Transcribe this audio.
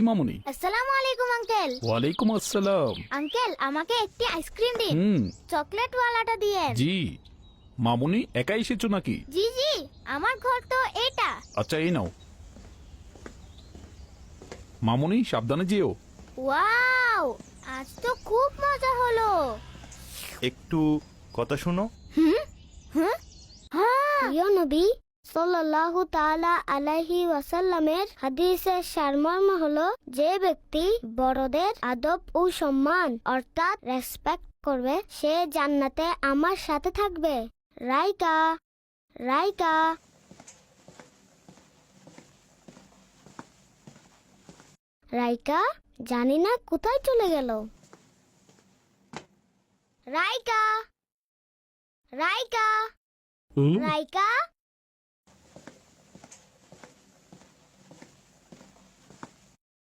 কি মামুনি? আসসালামু আলাইকুম আঙ্কেল। ওয়ালাইকুম আসসালাম। আঙ্কেল আমাকে একটি আইসক্রিম দিন, চকলেট ওয়ালাটা দিয়েন। জি। মামুনি একা এসেছো নাকি? জি জি, আমার ঘর তো এটা। আচ্ছা এই নাও। মামুনি সাবধানে যেও। ওয়াও, আজ তো খুব মজা হলো। একটু কথা শোনো। প্রিয় নবী সাল্লাল্লাহু তাআলা আলাইহি ওয়াসাল্লামের হাদিসের সারমর্ম হলো, যে ব্যক্তি বড়দের আদব ও সম্মান অর্থাৎ রেসপেক্ট করবে সে জান্নাতে আমার সাথে থাকবে। রাইকা রাইকা রাইকা জানি না কোথায় চলে গেল। রাইকা রাইকা রাইকা